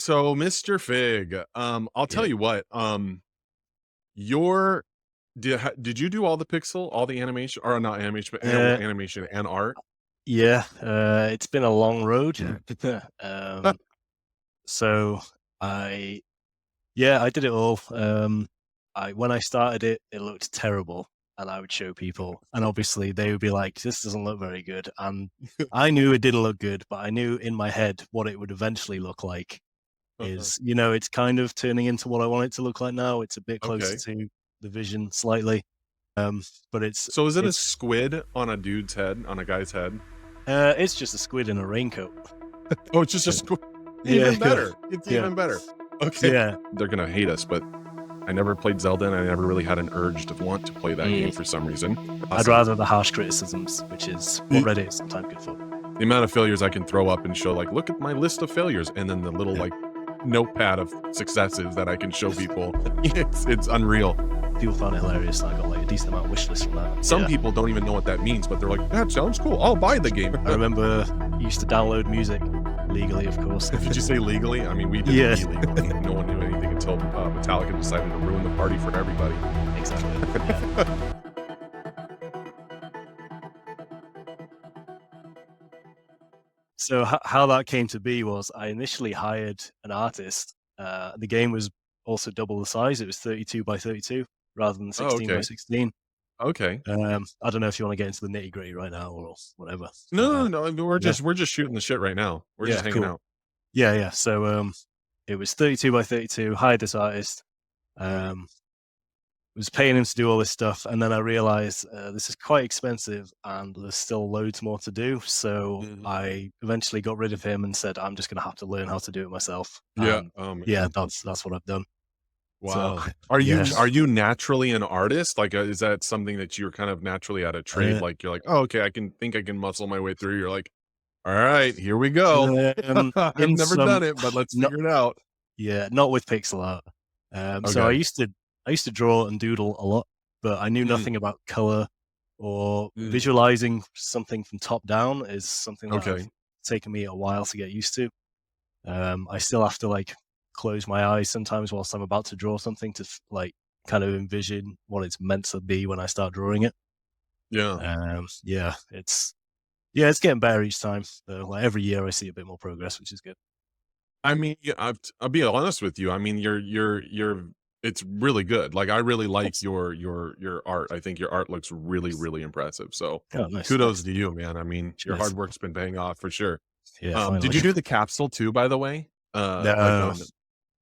So, Mr. Fig, I'll tell Yeah. you what, your did you do all the pixel, all the animation or not animation, but well, Uh, animation and art? yeah, it's been a long road. Um, so I yeah, I did it all. I when I started it, it looked terrible, and I would show people, and obviously they would be like, "This doesn't look very good." And I knew it didn't look good, but I knew in my head what it would eventually look like Uh-huh. is, it's kind of turning into what I want it to look like now. It's a bit closer Okay. to the vision slightly. But So is it a it's squid on a dude's head, on a guy's head? it's just a squid in a raincoat. Oh, it's just a squid. Yeah, Even better. It's yeah, even better. Okay. yeah. They're gonna hate us, but I never played Zelda, and I never really had an urge to want to play that game Mm. for some reason. I'd Awesome. rather the harsh criticisms, which is what The Reddit is sometimes good for. the amount of failures I can throw up and show, like, "Look at my list of failures," and then the little, Yeah. like, notepad of successes that I can show people. It's unreal. People found it hilarious. I got like a decent amount of wish list from that. Some Yeah. people don't even know what that means, but they're like, "That sounds cool. I'll buy the game." I remember I used to download music legally, of course. Did you say legally? I mean, we did Yeah, it illegally. No one knew anything until Metallica decided to ruin the party for everybody. exactly. Yeah. So how that came to be was I initially hired an artist. The game was also double the size. It was 32 by 32 rather than Oh, 16 by okay. 16. Okay. I don't know if you want to get into the nitty gritty right now or whatever. No, no, no. We're Yeah, just shooting the shit right now. We're yeah, just hanging cool. out. Yeah, yeah. So it was 32 by 32. Hired this artist. Um, was paying him to do all this stuff, and then I realized this is quite expensive, and there's still loads more to do. So Mhm. I eventually got rid of him and said, I'm just going to have to learn how to do it myself. Yeah. And Oh yeah, man. that's what I've done. So Wow. yeah, Are you naturally an artist? Like, is that something that you're kind of naturally at a trade? uh, Like, you're like, oh, okay, I can muscle my way through. You're like, all right, here we go. I've in never some, done it, but let's not figure it out. yeah, not with pixel art. So Okay. I used to draw and doodle a lot, but I knew Mm, nothing about color or mm, visualizing something from top down is something that I've okay. taken me a while to get used to. I still have to like close my eyes sometimes whilst I'm about to draw something to like kind of envision what it's meant to be when I start drawing it. Yeah. Yeah, it's getting better each time. Like every year, I see a bit more progress, which is good. I mean, yeah, I'll be honest with you. I mean, it's really good. Like, I really like Thanks. your art. I think your art looks really, really impressive. So, Oh, nice, kudos thanks. to you, man. I mean, your hard Cheers. work's been paying off for sure. Yeah, Did finally. you do the capsule too, by the way? Like No, on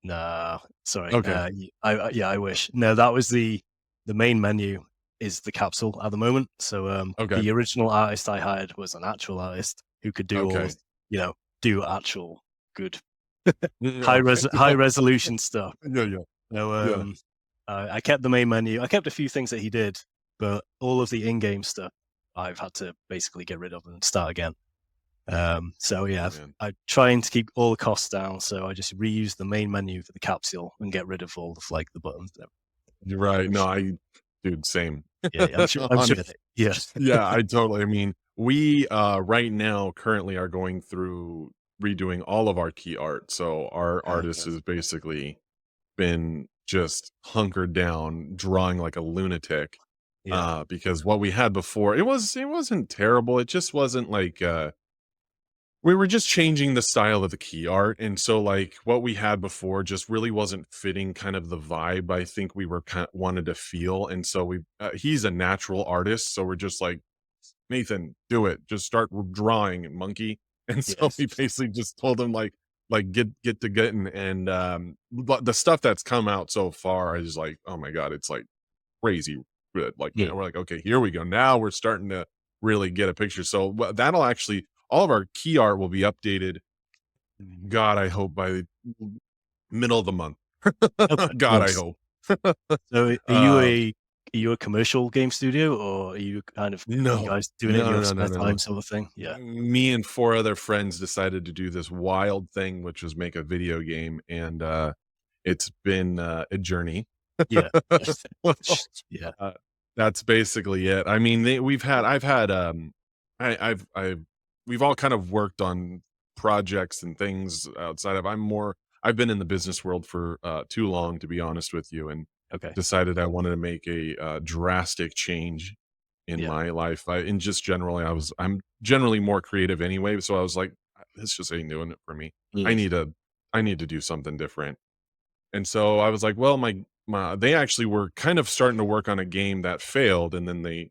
no, sorry. Okay. Yeah, I wish. No, that was the main menu is the capsule at the moment. So Okay. the original artist I hired was an actual artist who could do all Okay. the, do actual good Yeah, okay. high resolution stuff. Yeah, yeah, So yeah. I kept the main menu. I kept a few things that he did, but all of the in-game stuff I've had to basically get rid of and start again. So Oh, yeah, man. I'm trying to keep all the costs down. So I just reuse the main menu for the capsule and get rid of all of like the buttons. You're right. No, dude, same. Yeah, yeah, I'm sure that yes. Yeah, I totally I mean, we, right now currently are going through redoing all of our key art. So our artist Okay. has basically been just hunkered down, drawing like a lunatic, Yeah. because what we had before, it wasn't terrible. It just wasn't like, we were just changing the style of the key art, and so, like, what we had before just really wasn't fitting kind of the vibe I think we were wanted to feel, and so he's a natural artist, so we're just like, "Nathan, do it. Just start drawing, monkey." And so Yes. we basically just told him, like, "Get to getting," and, but the stuff that's come out so far is like, oh my god, it's, like, crazy good. Like, Yeah. we're like, "Okay, here we go. Now we're starting to really get a picture." So, that'll actually all of our key art will be updated, God, I hope by the middle of the month. Okay. God, I Nice. hope. So Uh, are you a commercial game studio or are you kind of you no. guys doing it in No, your no, no, spare no, no. time sort of thing? Yeah. Me and 4 other friends decided to do this wild thing, which was make a video game, and, it's been, a journey. Yeah. Yeah. Uh, that's basically it. I mean, I've had, I've we've all kind of worked on projects and things outside of I'm more I've been in the business world for too long, to be honest with you, and Okay. decided I wanted to make a drastic change in Yeah. my life. In just generally, I'm generally more creative anyway, so I was like, this just ain't doing it for me. I Mm. need to I need to do something different. And so I was like, well, my they actually were kind of starting to work on a game that failed, and then they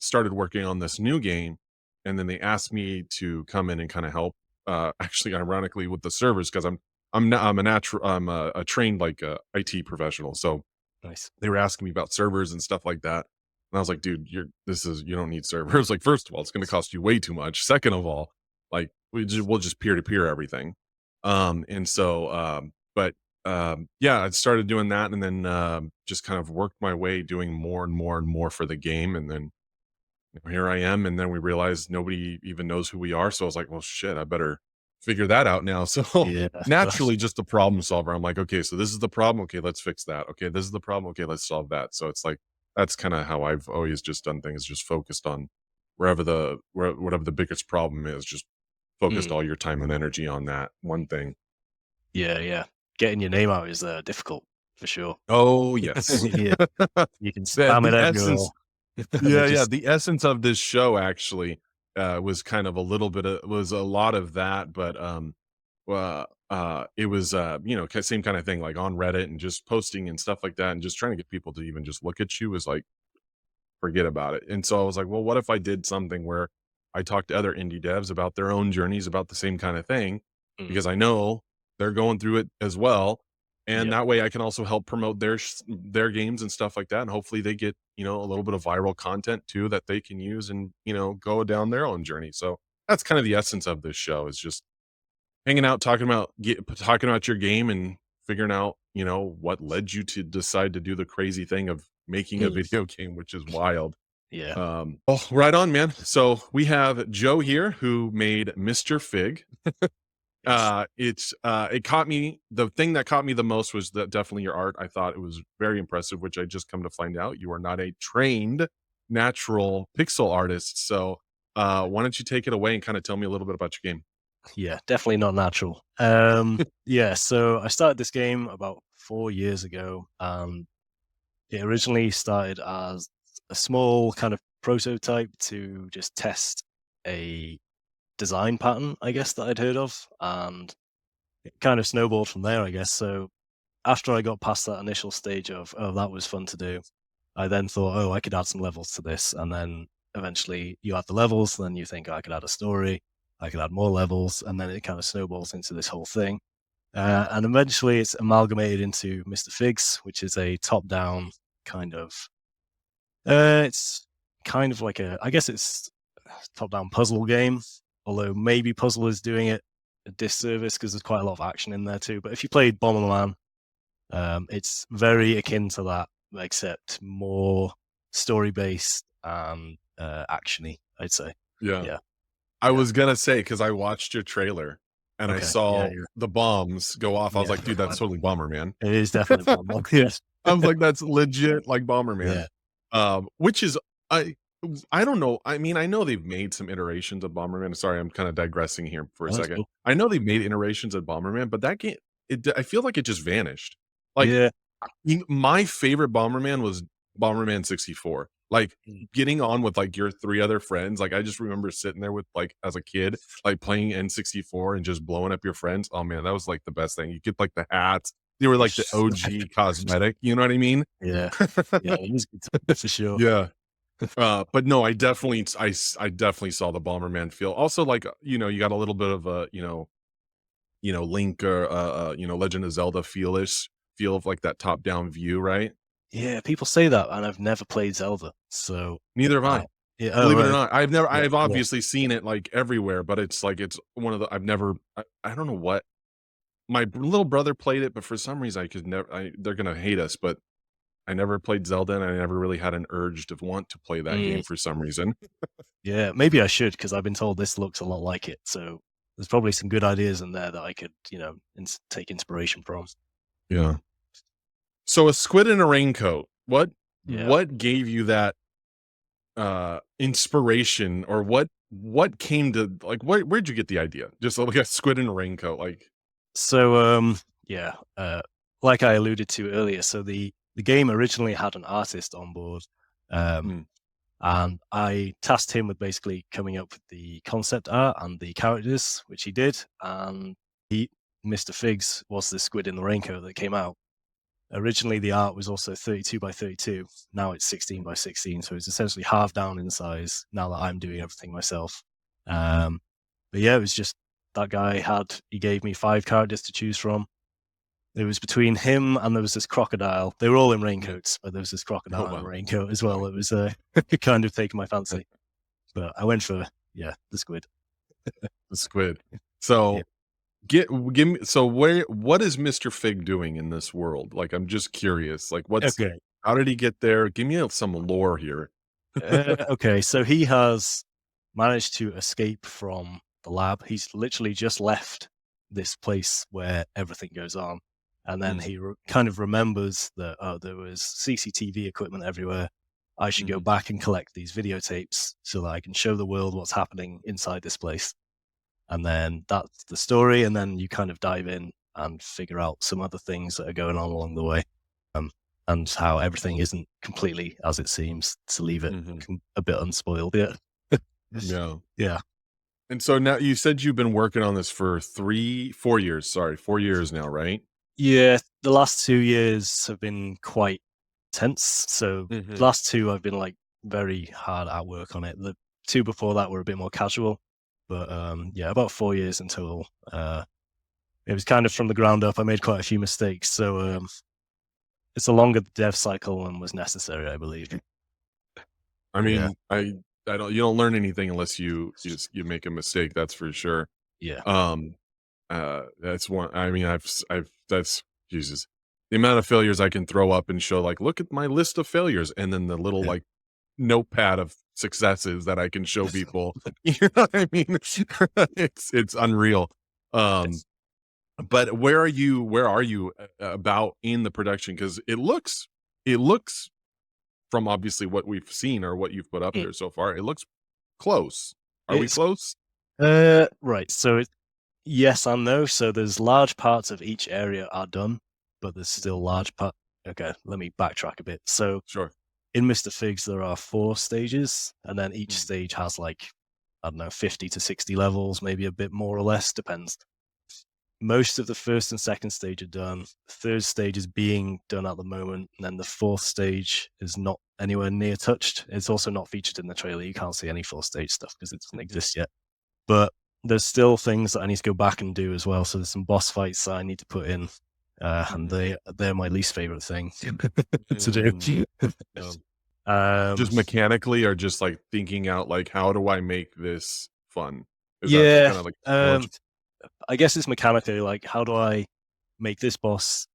started working on this new game, and then they asked me to come in and kind of help. Actually, ironically, with the servers because I'm a natural a trained like IT professional, so Nice. they were asking me about servers and stuff like that. And I was like, dude, you don't need servers. Like, first of all, it's going to cost you way too much. Second of all, like we'll just peer to peer everything. And so, but yeah, I started doing that, and then just kind of worked my way doing more and more and more for the game, and then here I am. And then we realized nobody even knows who we are. So I was like, well, shit, I better figure that out now. So Yeah. naturally, just a problem solver. I'm like, okay, so this is the problem. Okay, let's fix that. Okay, this is the problem. Okay, let's solve that. So it's like, that's kind of how I've always just done things, just focused on whatever the biggest problem is, just focused Mm. all your time and energy on that one thing. Yeah, yeah. Getting your name out is difficult for sure. Oh, yes. Yeah, you can the spam it the everywhere, essence and it Yeah, yeah, just the essence of this show actually, was kind of a little bit of was a lot of that, but, it was, same kinda thing, like, on Reddit and just posting and stuff like that, and just trying to get people to even just look at you is like, forget about it. And so I was like, well, what if I did something where I talked to other indie devs about their own journeys about the same kind of thing? mm, Because I know they're going through it as well. And yep, that way I can also help promote their games and stuff like that. And hopefully they get, a little bit of viral content too that they can use and, go down their own journey. So that's kind of the essence of this show is just hanging out, talking about your game and figuring out, what led you to decide to do the crazy thing of making a mm, video game, which is wild. yeah, Oh, right on, man. So we have Joe here who made Mr. Fig. yes, It caught me. The thing that caught me the most was that definitely your art. I thought it was very impressive, which I just come to find out you are not a trained natural pixel artist. So why don't you take it away and kind of tell me a little bit about your game? yeah, definitely not natural. Yeah, so I started this game about 4 years ago, and it originally started as a small kind of prototype to just test a design pattern, I guess, that I'd heard of, and it kind of snowballed from there, I guess. So after I got past that initial stage of, "Oh, that was fun to do," I then thought, "Oh, I could add some levels to this," and then eventually you add the levels, then you think, "I could add a story, I could add more levels," and then it kind of snowballs into this whole thing. And eventually it's amalgamated into Mr.FiGs, which is a top-down kind of it's kind of like I guess it's a top-down puzzle game, although maybe puzzle is doing it a disservice because there's quite a lot of action in there too. But if you played Bomberman, it's very akin to that, except more story-based and actiony, I'd say. Yeah. Yeah, I yeah. was gonna say because I watched your trailer and I Okay. Yeah, saw you're the bombs go off. I was yeah, like, dude, that's totally Bomber Man. it is definitely Bomberman. Yes. I was like, that's legit like Bomberman. Yeah. Which is I I don't know. I mean, I know they've made some iterations of Bomberman. Sorry, I'm kind of digressing here for a Oh, that's second. cool. I know they've made iterations of Bomberman, but that game, I feel like it just vanished. Like Yeah. my favorite Bomberman was Bomberman 64. Like Mm. getting on with like your three other friends. Like I just remember sitting there with like as a kid, like playing N64 and just blowing up your friends. Oh man, that was like the best thing. You get like the hats. They were like the OG cosmetic. You know what I mean? Yeah. Yeah, it is good times for sure. Yeah. But no, I definitely saw the Bomberman feel. Also, like, you got a little bit of a, Link or Legend of Zelda feel of like that top down view, right? Yeah, people say that, and I've never played Zelda, so, Neither have uh I. yeah, oh, Believe it or right, not, yeah, I've yeah. obviously seen it like everywhere, but it's like it's one of the I've never I don't know what my little brother played it, but for some reason I could never they're gonna hate us, but I never played Zelda and I never really had an urge to want to play that Mm, game for some reason. yeah, maybe I should because 'cause I've been told this looks a lot like it, so there's probably some good ideas in there that I could, take inspiration from. Yeah. So a squid in a raincoat. Yeah. What gave you that inspiration or what came to like where'd you get the idea? Just like a squid in a raincoat, like So yeah, like I alluded to earlier, so the game originally had an artist on board, um, Mm, and I tasked him with basically coming up with the concept art and the characters, which he did. And he, Mr.FiGs, was the squid in the raincoat that came out. Originally, the art was also 32 by 32. Now it's 16 by 16, so it's essentially halved down in size now that I'm doing everything myself. But yeah, it was just that guy he gave me 5 characters to choose from. It was between him and there was this crocodile. They were all in mm. raincoats, but there was this Oh, crocodile in a wow. raincoat as well. Like, It was kind of taking my fancy, but I went for, yeah, the squid. the squid. Yeah. So give me, so what is Mr. Fig doing in this world? Like, I'm just curious. Like, Okay. how did he get there? Give me some lore here. Okay. So he has managed to escape from the lab. He's literally just left this place where everything goes on. And then Mm, he kind of remembers that, oh, there was CCTV equipment everywhere. I should go mhm, back and collect these videotapes so that I can show the world what's happening inside this place. And then that's the story. And then you kind of dive in and figure out some other things that are going on along the way, um, and how everything isn't completely as it seems, to leave it mhm. a bit unspoiled. Yeah. Yeah. Yeah. And so now you said you've been working on this for 4 years. Sorry, 4 years now, right? Yeah. The last 2 years have been quite tense. So the Mhm. last two, I've been like very hard at work on it. The two before that were a bit more casual, but yeah, about 4 years in total. It was kind of from the ground up. I made quite a few mistakes. So it's a longer dev cycle than was necessary, I believe. I Yeah. mean, I don't you don't learn anything unless you make a mistake, that's for sure. Yeah. Um, that's one. I mean, I've that's Jesus. The amount of failures I can throw up and show, like, look at my list of failures, and then the little Yeah. like notepad of successes that I can show people. You know what I mean? It's unreal. Um, but where are you about in the production? Because it looks from obviously what we've seen or what you've put up Mm. there so far, it looks close. Are we It's close? right. So yes and no. So there's large parts of each area are done, but there's still large part. Okay, let me backtrack a bit. So Sure. in Mr. FiGs, there are 4 stages, and then each Mm, stage has like, I don't know, 50 to 60 levels, maybe a bit more or less, depends. Most of the first and second stage are done. The third stage is being done at the moment, and then the fourth stage is not anywhere near touched. It's also not featured in the trailer. You can't see any fourth stage stuff because it doesn't exist yet. But there's still things that I need to go back and do as well. So there's some boss fights that I need to put in, and mhm, they're my least favorite thing to mm, do. um, um, just mechanically or just, like, thinking out, like, "How do I make this fun?" Is that yeah, kinda like challenge? I guess it's mechanically like, how do I make this boss,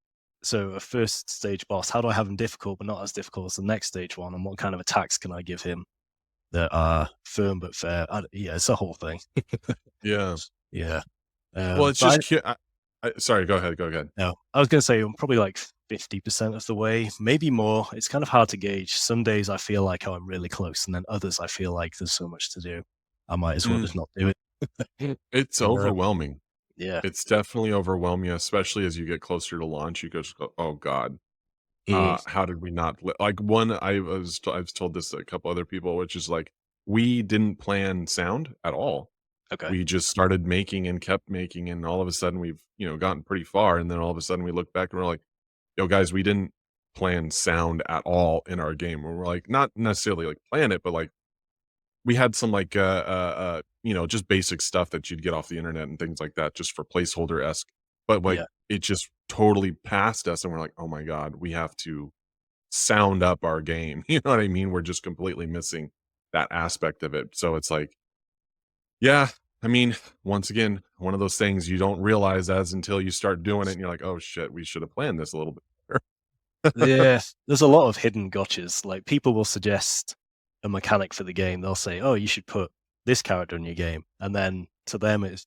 so a first stage boss, how do I have him difficult but not as difficult as the next stage one, and what kind of attacks can I give him that are firm but fair? Yeah, it's a whole thing. Yeah. Yeah. Well, it's But just sorry, go ahead. no, I was gonna say I'm probably like 50% of the way, maybe more. It's kind of hard to gauge. Some days I feel like, oh, I'm really close, and then others I feel like there's so much to do. I might as well Mm, just not do it. it's Uh, overwhelming. yeah. It's definitely overwhelming, especially as you get closer to launch, you just go, "Oh god, Mm, how did we not like, one, I've told this to a couple other people, which is, like, we didn't plan sound at all. okay. We just started making and kept making, and all of a sudden we've, gotten pretty far, and then all of a sudden we look back and we're like, "Yo, guys, we didn't plan sound at all in our game." And we're like, not necessarily, like, plan it, but, like, we had some, like, just basic stuff that you'd get off the internet and things like that just for placeholder-esque, but, like, Yeah. it just totally passed us, and we're like, "Oh my god, we have to sound up our game." You know what I mean? We're just completely missing that aspect of it. So it's like, yeah, I mean, once again, one of those things you don't realize as until you start doing it and you're like, "Oh shit, we should have planned this a little bit better." Yeah, there's a lot of hidden gotchas. Like people will suggest a mechanic for the game. They'll say, "Oh, you should put this character in your game," and then to them, it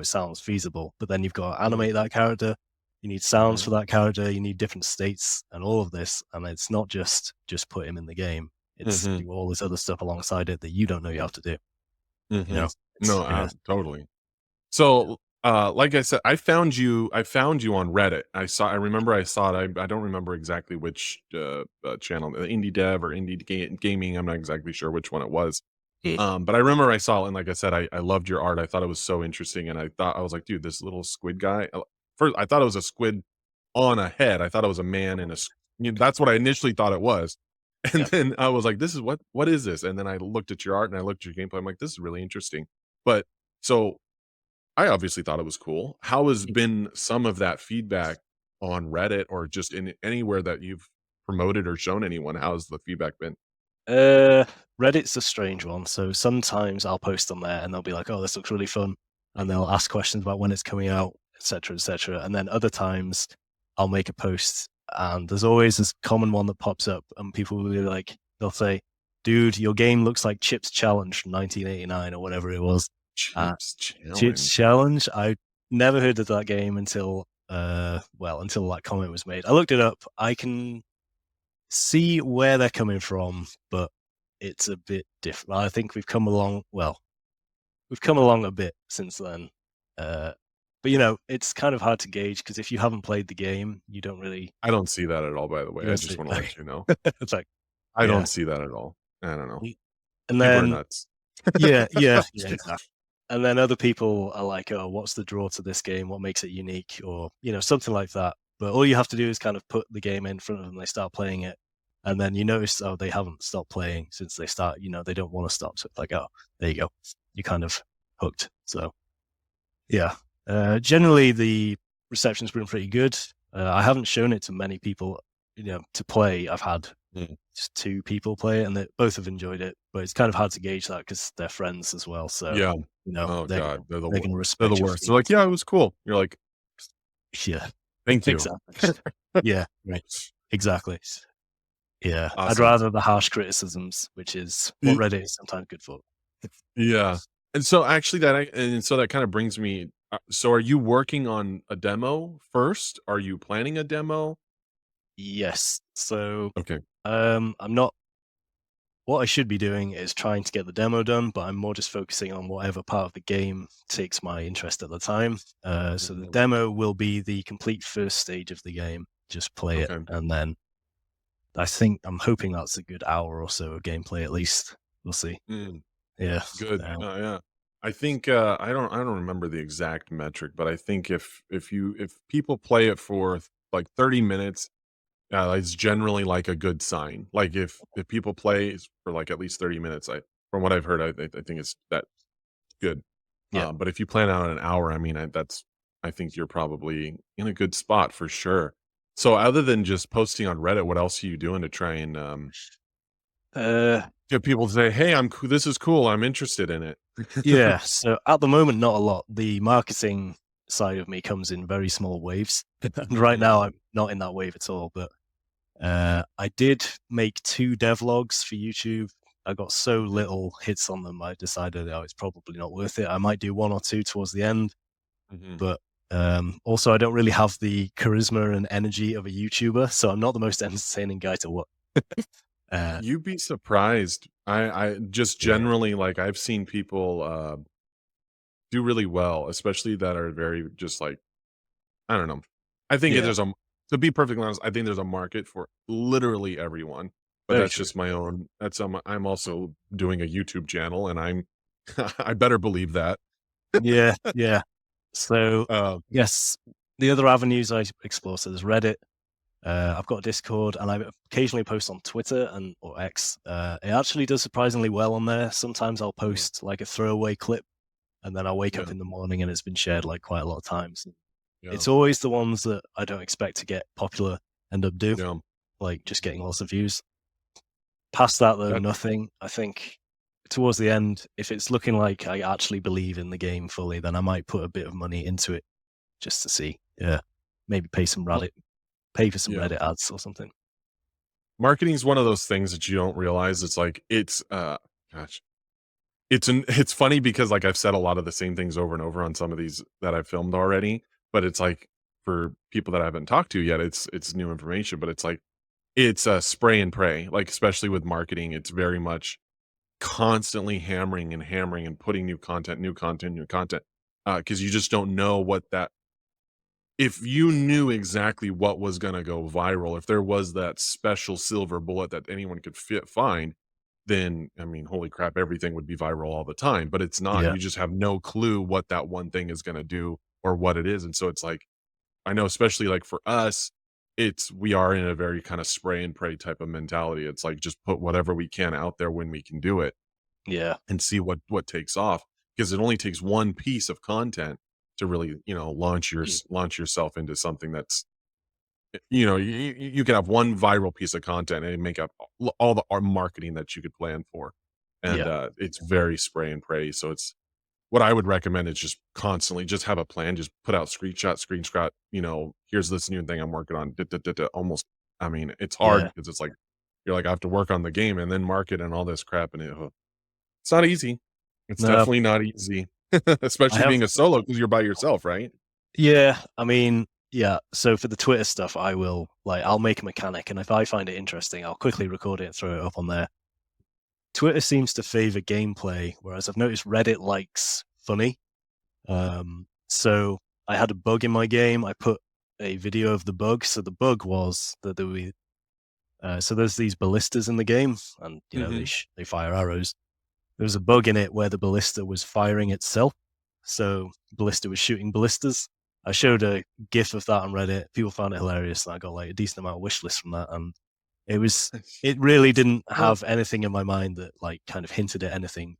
sounds feasible. But then you've got to Mhm, animate that character. You need sounds mhm, for that character. You need different states and all of this. And it's not just put him in the game. It's mhm, do all this other stuff alongside it that you don't know you have to do. You know, mhm. it's No, yeah, totally. yeah. So Like I said, I found you on Reddit. I remember I saw it. I don't remember exactly which, channel, Indie Dev or Gaming, I'm not exactly sure which one it was. Mm. But I remember I saw it, and like I said, I loved your art. I thought it was so interesting, and I was like, "Dude, this little squid guy." First, I thought it was a squid on a head. I thought it was a man in a s you know, that's what I initially thought it was. And Yeah. then I was like, "This is what is this?" And then I looked at your art, and I looked at your gameplay. I'm like, "This is really interesting." But so I obviously thought it was cool. How has been some of that feedback on Reddit or just in anywhere that you've promoted or shown anyone? How's the feedback been? Uh, Reddit's a strange one. So sometimes I'll post on there and they'll be like, "Oh, this looks really fun," and they'll ask questions about when it's coming out, etc., etc. And then other times I'll make a post and there's always this common one that pops up, and people will be like, they'll say, "Dude, your game looks like Chip's Challenge from 1989 or whatever it was." Uh, Chips Chip's challenge. Challenge. I never heard of that game until until that comment was made. I looked it up. I can see where they're coming from, but it's a bit different. I think we've come along. Well, we've come along a bit since then. Uh, but it's kind of hard to gauge because if you haven't played the game, you don't really I don't see that at all, by the you way. I don't just see. wanna Like, let you know. it's like I yeah, don't see that at all. I don't know. and People are then nuts. yeah, exactly. And then other people are like, "Oh, what's the draw to this game? What makes it unique?" Or something like that. But all you have to do is kind of put the game in front of them. They start playing it, and then you notice, oh, they haven't stopped playing since they start. They don't want to stop. So it's like, oh, there you go. You kind of hooked. So yeah, generally the reception's been pretty good. I haven't shown it to many people, to play. I've had Mm. just two people play it, and they both have enjoyed it. But it's kind of hard to gauge that because they're friends as well. So Yeah. Oh they're god, gonna they're gonna they're the respect your worst. They're like, feelings. "Yeah, it was cool." You're like, Yeah, "Thank you." exactly. Yeah, right. Exactly. Yeah, I'd Awesome. rather the harsh criticisms, which is what Y Reddit is sometimes good for. Yeah. And so actually that kinda brings me so are you working on a demo first? Are you planning a demo? Yes. So, Okay. I'm not. What I should be doing is trying to get the demo done, but I'm more just focusing on whatever part of the game takes my interest at the time. So the Mhm. demo will be the complete first stage of the game. Just play it, Okay. and then I'm hoping that's a good hour or so of gameplay at least. We'll see. Mm. Yeah. Good. Um, Yeah. I think I don't remember the exact metric, but I think if people play it for like 30 minutes, it's generally like a good sign. Like if people play for like at least 30 minutes, I from what I've heard, I think it's that good. yeah. But if you plan out an hour, I mean, I think you're probably in a good spot for sure. So other than just posting on Reddit, what else are you doing to try and Uh, get people to say, "Hey, this is cool. I'm interested in it." yeah. So at the moment, not a lot. The marketing side of me comes in very small waves. And right now, I'm Mm, not in that wave at all. But I did make 2 devlogs for YouTube. I got so little hits on them, I decided, oh, it's probably not worth it. I might do 1 or 2 towards the end, mhm. but also I don't really have the charisma and energy of a YouTuber, so I'm not the most entertaining guy to watch. Uh, You'd be surprised. I just yeah, generally like I've seen people do really well, especially that are very just like I don't know. I think yeah, there's a to be perfectly honest, I think there's a market for literally everyone. But very that's true. just my own. I'm also doing a YouTube channel, and I'm I better believe that. Yeah, yeah. So Um, yes, the other avenues I explore, so there's Reddit. I've got a Discord, and I occasionally post on Twitter and or X. It actually does surprisingly well on there. Sometimes I'll mm, post like a throwaway clip, and then I'll wake up yeah, in the morning and it's been shared like quite a lot of times. yeah, It's always the ones that I don't expect to get popular end up do, yeah. like just getting lots of views. Past that though, That nothing. I think towards the end, if it's looking like I actually believe in the game fully, then I might put a bit of money into it just to see. Yeah, maybe pay for some yeah. Reddit ads or something. Marketing is one of those things that you don't realize. It's like gosh, it's funny because, like, I've said a lot of the same things over and over on some of these that I've filmed already, but it's like, for people that I haven't talked to yet, it's new information, but it's like, it's a spray and pray, like, especially with marketing, it's very much constantly hammering and hammering and putting new content, new content, new content. because you just don't know what that if you knew exactly what was gonna go viral, if there was that special silver bullet that anyone could find, then, I mean, holy crap, everything would be viral all the time, but it's not. Yeah, You just have no clue what that one thing is gonna do or what it is, and so it's like, I know especially, like, for us, we are in a very kinda spray and pray type of mentality. It's like, just put whatever we can out there when we can do it yeah, and see what takes off, because it only takes one piece of content to really, launch yourself into something that's, you can have one viral piece of content and make up all the marketing that you could plan for, and, yeah, it's very spray and pray, so it's what I would recommend is just constantly just have a plan, just put out screenshot, "Here's this new thing I'm working on," almost, I mean, it's hard yeah. because it's like, you're like, "I have to work on the game and then market and all this crap," and it's not easy. It's No, definitely not easy, I especially have. being a solo because 'cause you're by yourself, right? Yeah, I mean, yeah. So for the Twitter stuff, I will I'll make a mechanic, and if I find it interesting, I'll quickly record it and throw it up on there. Twitter seems to favor gameplay, whereas I've noticed Reddit likes funny. So I had a bug in my game. I put a video of the bug. So the bug was that so there's these ballistas in the game, and Mhm. they fire arrows. There was a bug in it where the ballista was firing itself. So ballista was shooting ballistas. I showed a GIF of that on Reddit. People found it hilarious, and I got a decent amount of wish lists from that. And it was it really didn't Well, have anything in my mind that kind of hinted at anything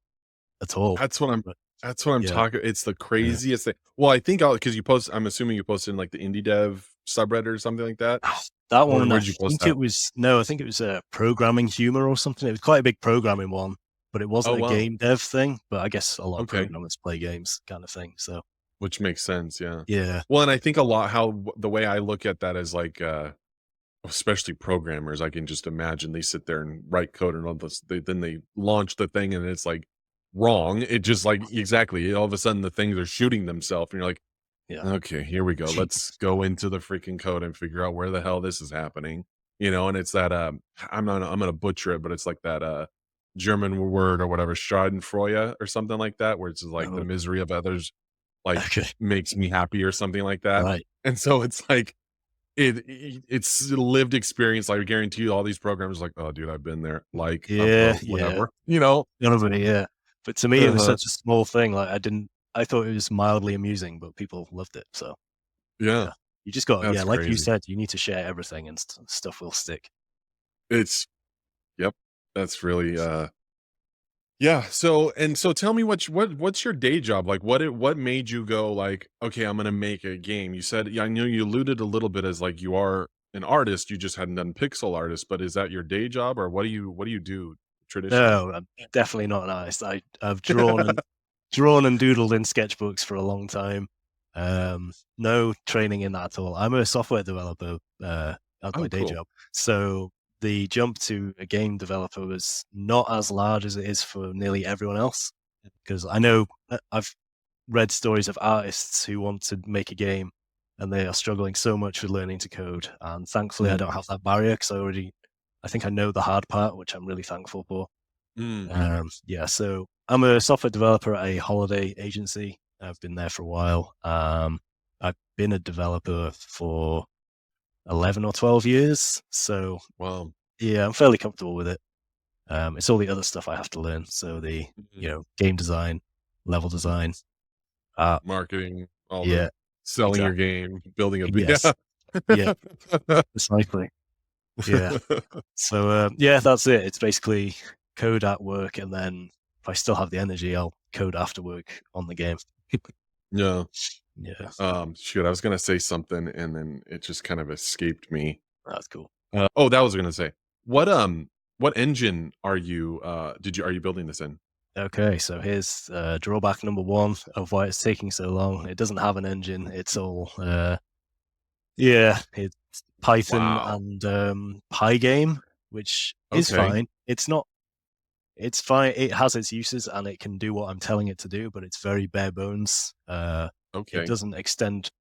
at all. that's what I'm But that's what I'm yeah, talking it's the yeah. craziest thing. Well, I think I'll because I'm assuming you posted in, like, the indie dev subreddit or something like that? That Or one, I where'd you post think that? it was no, I think it was a programming humor or something. It was quite a big programming one, but it Oh, wasn't a wow. game dev thing. But I guess a lot of Okay. programmers play games, kind of thing. So Which makes sense, yeah. yeah, Well, and I think a lot the way I look at that is, like, especially programmers, I can just imagine they sit there and write code and all this then they launch the thing and it's, like, wrong. It just, like exactly, all of a sudden the things are shooting themselves and you're like, yeah, "Okay, here we go. Let's go into the freaking code and figure out where the hell this is happening." And it's that, I'm gonna butcher it, but it's like that, German word or whatever, Schadenfreude or something like that, where it's just like the oh, misery of others, like, okay, makes me happy or something like that. right, And so it's like, it's lived experience. Like, I guarantee you all these programs like, "Oh, dude, I've been there." Like, yeah, yeah, whatever, you know? none yeah. But to me, it was Uh-huh. such a small thing. I thought it was mildly amusing, but people loved it. So Yeah, yeah, you just got that's yeah, like you crazy. said, you need to share everything, and stuff will stick. It's Yep. That's really, yeah, so tell me what's your day job? Like, what made you go like, "Okay, I'm gonna make a game?" You said yeah, I know you alluded a little bit as, like, you are an artist, you just hadn't done pixel artist, but is that your day job, or what do you do traditionally? No, I'm definitely not an artist. I've drawn and doodled in sketchbooks for a long time. No training in that at all. I'm a software developer as my Oh, day cool. job. So the jump to a game developer was not as large as it is for nearly everyone else. Because I know I've read stories of artists who want to make a game and they are struggling so much with learning to code. And thankfully, I Mhm. don't have that barrier because I think I know the hard part, which I'm really thankful for. Mm, Yeah, so I'm a software developer at a holiday agency. I've been there for a while. I've been a developer for 11 or 12 years. So wow. yeah, I'm fairly comfortable with it. It's all the other stuff I have to learn. So Mhm. game design, level design. Uh, Marketing, all the yeah, selling your exactly. game, building a Yes. Yeah, yeah. precisely. Yeah. So, yeah, that's it. It's basically code at work, and then if I still have the energy, I'll code after work on the game. Yeah. Yeah, Shoot, I was gonna say something and then it just kind of escaped me. that's cool. That was gonna say. What engine are you building this in? Okay, so here's drawback number one of why it's taking so long. It doesn't have an engine. It's all yeah, it's Python Wow. and Pygame, which is Okay. fine. It's not. It's fine. It has its uses and it can do what I'm telling it to do, but it's very bare bones. It Okay. doesn't extend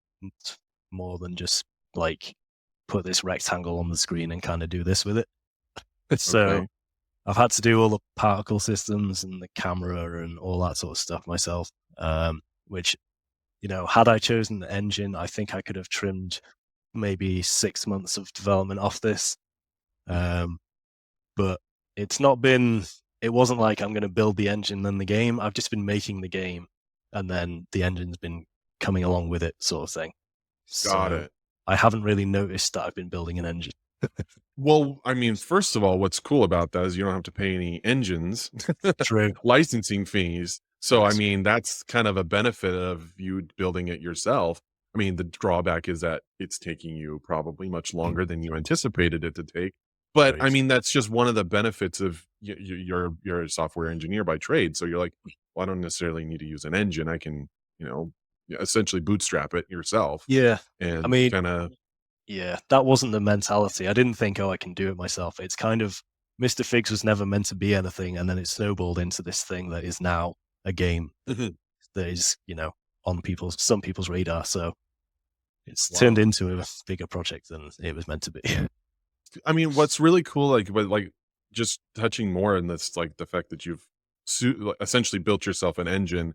more than just like put this rectangle on the screen and kind of do this with it. So Okay. I've had to do all the particle systems and the camera and all that sort of stuff myself, which had I chosen the engine, I think I could have trimmed maybe 6 months of development off this. But it's not been, it wasn't like I'm going to build the engine then the game. I've just been making the game, and then the engine's been coming along with it, sort of thing. Got So it. I haven't really noticed that I've been building an engine. Well, I mean, first of all, what's cool about that is you don't have to pay any engines True. licensing fees. So, I That's mean, that's kind of a benefit of you building it yourself. I mean, the drawback is that it's taking you probably much longer than you anticipated it to take. But I crazy. mean, that's just one of the benefits of you're a software engineer by trade. So you're like, well, I don't necessarily need to use an engine. I can, essentially bootstrap it yourself Yeah. I and mean, kind of. yeah, that wasn't the mentality. I didn't think, oh, I can do it myself. It's kind of Mr. FiGs was never meant to be anything, and then it snowballed into this thing that is now a game that is, on some people's radar. So it's turned Wow. into a bigger project than it was meant to be. I mean, what's really cool, but just touching more on this, like the fact that you've essentially built yourself an engine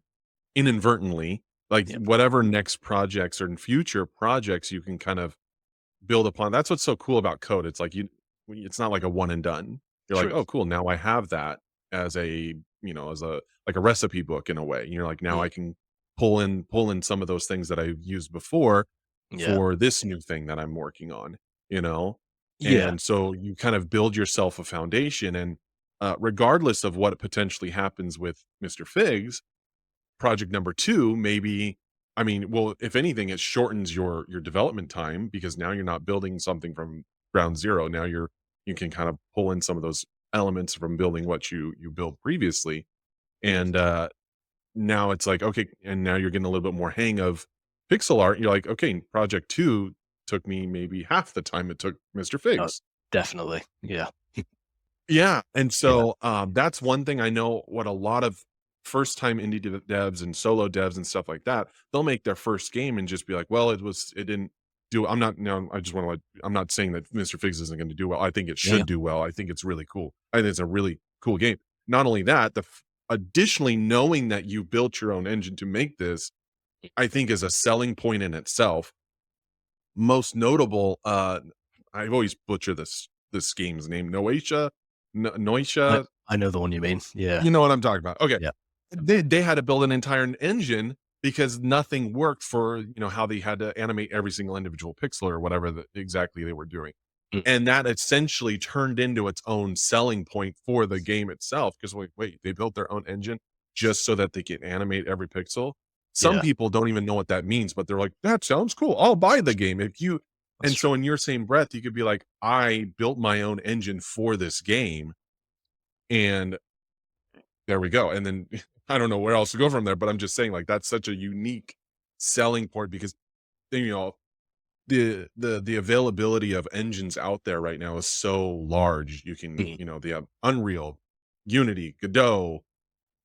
inadvertently, like Yep. whatever next projects or in future projects you can kind of build upon. That's what's so cool about code. It's like it's not like a one and done. You're like, True. oh, cool. Now I have that as as a like a recipe book in a way. You're like, now Mm. I can pull in some of those things that I've used before Yeah. for this new thing that I'm working on, you know? Yeah. And so you kind of build yourself a foundation. And regardless of what potentially happens with Mr. FiGs, project number two, maybe, I mean, well, if anything, it shortens your development time because now you're not building something from ground zero. Now you can kind of pull in some of those elements from building what you built previously. Mm. And now it's like, okay, and now you're getting a little bit more hang of pixel art. You're like, okay, project two took me maybe half the time it took Mr. Oh, Figs. definitely. Yeah. Yeah, and Yeah. so, that's one thing I know what a lot of first-time indie devs and solo devs and stuff like that, they'll make their first game and just be like, "Well, it didn't do." I'm not no, I just wanna I'm not saying that Mr. Figs isn't gonna do well. I think it Yeah. should do well. I think it's really cool. I think it's a really cool game. Not only that, additionally, knowing that you built your own engine to make this, I think is a selling point in itself. Most notable, I've always butchered this game's name, I Noisha. I know the one you mean. Yeah. You know what I'm talking about. Okay. Yeah. They had to build an entire engine because nothing worked for, how they had to animate every single individual pixel or whatever exactly they were doing. Mm. And that essentially turned into its own selling point for the game itself. Because wait, they built their own engine just so that they can animate every pixel. Some Yeah. people don't even know what that means, but they're like, that sounds cool. I'll buy the game. That's And so true. in your same breath, you could be like, I built my own engine for this game. And there we go. And then I don't know where else to go from there, but I'm just saying, like, that's such a unique selling point because you know the availability of engines out there right now is so large. You can, Mhm. they have Unreal, Unity, Godot,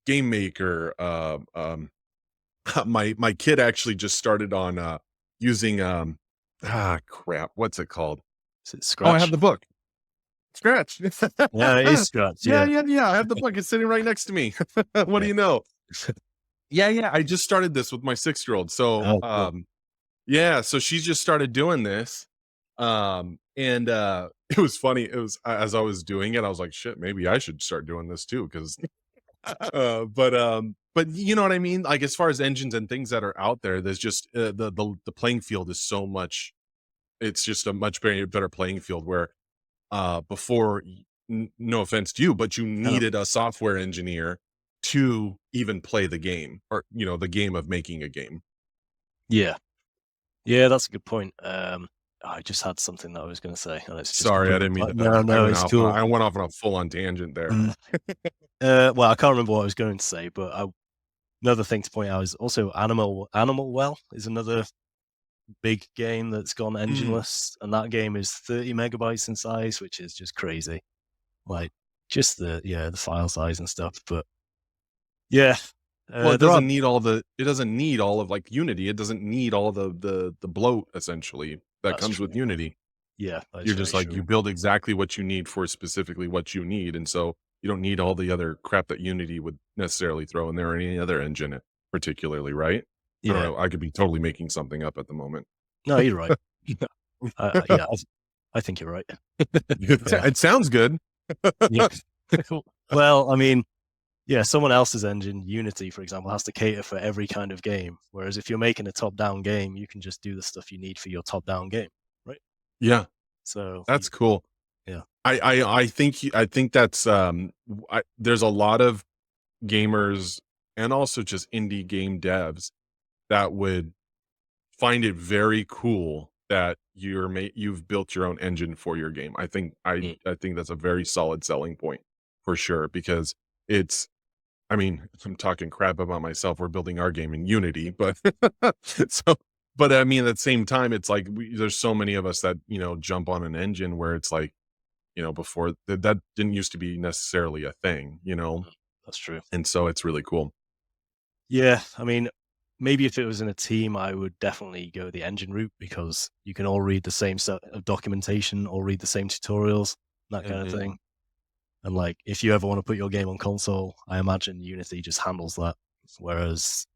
Game Maker. My kid actually just started on using crap, what's it called? Is it Oh, I have Scratch? the book. Scratch. Yeah, it is Scratch. Yeah, Yeah. yeah, yeah. I have the book. It's sitting right next to me. What do Yeah. you know? Yeah, yeah. I just started this with my 6-year-old. So, Oh, cool. yeah, so she just started doing this. And it was funny. It was as I was doing it, I was like, shit, maybe I should start doing this too. Cause but you know what I mean? Like as far as engines and things that are out there, there's just the playing field is so much, it's just a much better playing field where before no offense to you, but you No. needed a software engineer to even play the game or the game of making a game. Yeah. Yeah, that's a good point. I just had something that I was gonna say, and it's just Sorry, I completely didn't mean blank. to. No, no, it's cool. I went off on a full on tangent there. Mm. Well, I can't remember what I was going to say, but another thing to point out is also Animal Well is another big game that's gone Mm. engineless, and that game is 30 megabytes in size, which is just crazy. Like just the file size and stuff. But yeah, Well, there are it doesn't need all of like Unity. It doesn't need all the bloat essentially that that's comes true. with Unity. Yeah, that is You're very just like true. you build exactly what you need for specifically what you need, and so you don't need all the other crap that Unity would necessarily throw in there or any other engine particularly, right? I don't Yeah. know. I could be totally making something up at the moment. No, you're right. Yeah, I think you're right. Yeah. It sounds good. Yeah. Well, I mean, yeah, someone else's engine, Unity, for example, has to cater for every kind of game. Whereas if you're making a top-down game, you can just do the stuff you need for your top-down game, right? Yeah, So, that's cool. yeah. I think that's there's a lot of gamers and also just indie game devs that would find it very cool that you've built your own engine for your game. Mm, I think that's a very solid selling point for sure because it's I mean, I'm talking crap about myself. We're building our game in Unity, but so but I mean at the same time it's like there's so many of us that, jump on an engine where it's like, before that didn't used to be necessarily a thing, that's true. and so it's really cool. Yeah, I mean, maybe if it was in a team, I would definitely go the engine route because you can all read the same set of documentation or read the same tutorials, that kind of Mhm. thing. And like, if you ever want to put your game on console, I imagine Unity just handles that. Whereas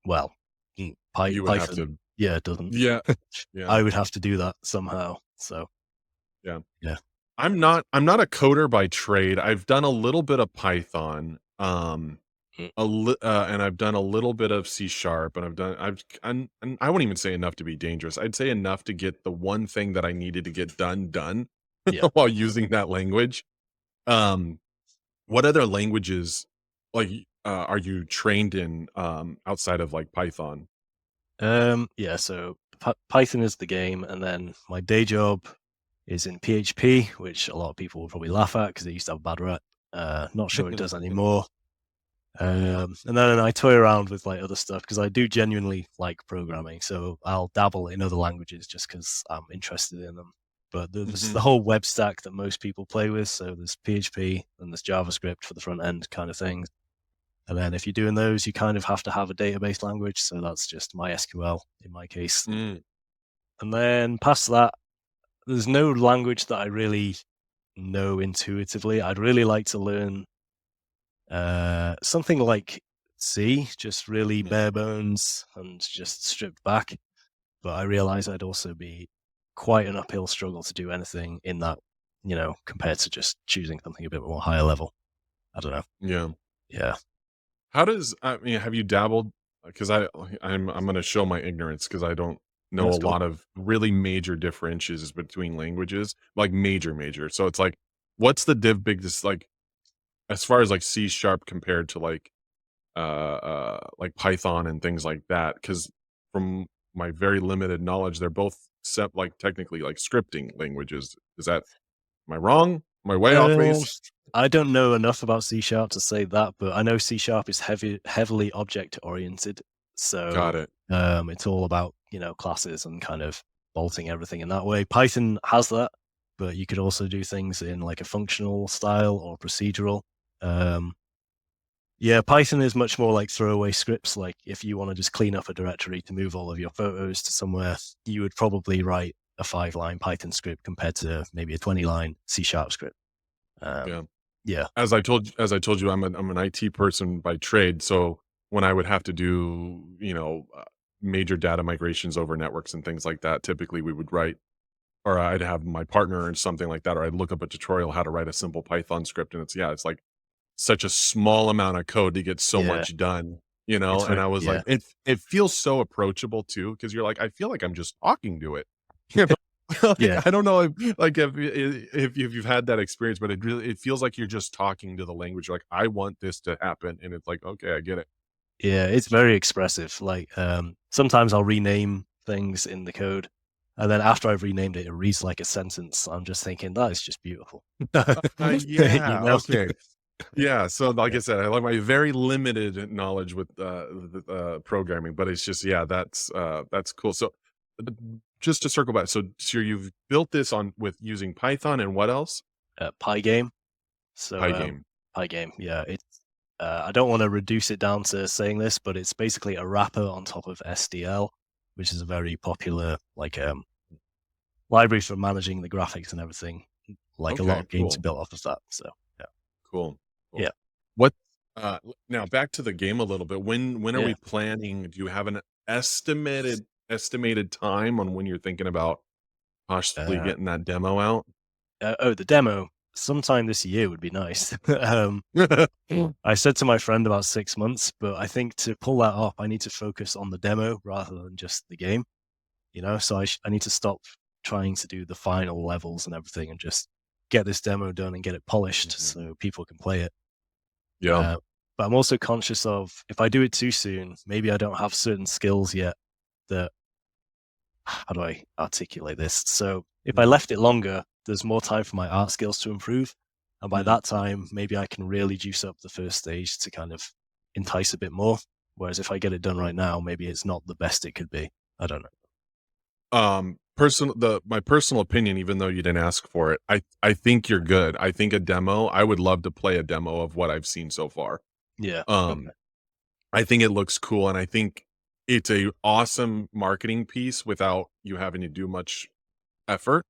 well, You would have Python, to yeah, it doesn't. Yeah, yeah, I would have to do that somehow. So yeah. yeah, I'm not a coder by trade. I've done a little bit of Python, mm, and I've done a little bit of C sharp, and and I wouldn't even say enough to be dangerous. I'd say enough to get the one thing that I needed to get done yeah. while using that language. Um, what other languages like are you trained in outside of like Python? Yeah. So Python is the game, and then my day job is in PHP, which a lot of people will probably laugh at because it used to have a bad rep. Not sure it does anymore. And then I toy around with like other stuff because I do genuinely like programming. So I'll dabble in other languages just because I'm interested in them. But there's the Mhm. whole web stack that most people play with. So there's PHP and there's JavaScript for the front end kind of things. And then if you're doing those, you kind of have to have a database language. So that's just MySQL in my case. Mm, And then past that, there's no language that I really know intuitively. I'd really like to learn something like C, just really mm, bare bones and just stripped back. But I realize I'd also be quite an uphill struggle to do anything in that, compared to just choosing something a bit more higher level. I don't know. yeah. Yeah, I mean, have you dabbled? Because I'm going to show my ignorance because I don't know a that's cool. lot of really major differentiations between languages, like major. So it's like, what's the biggest like as far as like C sharp compared to like Python and things like that? Because from my very limited knowledge, they're both set like technically like scripting languages. Am I wrong? Am I way off Um, base? I don't know enough about C sharp to say that, but I know C sharp is heavily object oriented. Got So it. it's all about, classes and kind of bolting everything in that way. Python has that, but you could also do things in like a functional style or procedural. Um, yeah, Python is much more like throwaway scripts. Like if you want to just clean up a directory to move all of your photos to somewhere, you would probably write a 5-line Python script compared to maybe a 20-line C sharp script. Um, Yeah. yeah, As I told you, I'm an IT person by trade. So when I would have to do, major data migrations over networks and things like that, typically we would write, or I'd have my partner or something like that, or I'd look up a tutorial how to write a simple Python script, and it's like such a small amount of code to get so yeah, much done, it's And very I was like, yeah, it feels so approachable too, because you're like, I feel like I'm just talking to it, you know. yeah, Like, I don't know if you've had that experience, but it feels like you're just talking to the language. You're like, I want this to happen, and it's like, okay, I get it. yeah. It's very expressive. Like sometimes I'll rename things in the code, and then after I've renamed it, it reads like a sentence. I'm just thinking that is just beautiful. you Yeah, know? okay. Yeah, so like Yeah. I said, I like my very limited knowledge with programming, but it's just that's cool. So just to circle back, so you've built this on with using Python and what else? Pygame. So Pygame. Pygame, yeah. It's I don't want to reduce it down to saying this, but it's basically a wrapper on top of SDL, which is a very popular like library for managing the graphics and everything. Like a lot Okay, of games are cool, built off of that. So yeah, cool, yeah. cool. What? Now back to the game a little bit. When are Yeah. we planning? Do you have an estimated time on when you're thinking about possibly Uh, getting that demo out? oh, the demo. Sometime this year would be nice. I said to my friend about 6 months, but I think to pull that off, I need to focus on the demo rather than just the game. So I need to stop trying to do the final levels and everything, and just get this demo done and get it polished Mhm. so people can play it. Yeah. Uh, but I'm also conscious of, if I do it too soon, maybe I don't have certain skills yet that, how do I articulate this? So if I Mhm. left it longer, there's more time for my art skills to improve. And by Mm. that time, maybe I can really juice up the first stage to kind of entice a bit more. Whereas if I get it done right now, maybe it's not the best it could be. I don't know. My personal opinion, even though you didn't ask for it, I think you're good. I think a demo, I would love to play a demo of what I've seen so far. Yeah. Okay. Um, I think it looks cool, and I think it's a awesome marketing piece without you having to do much effort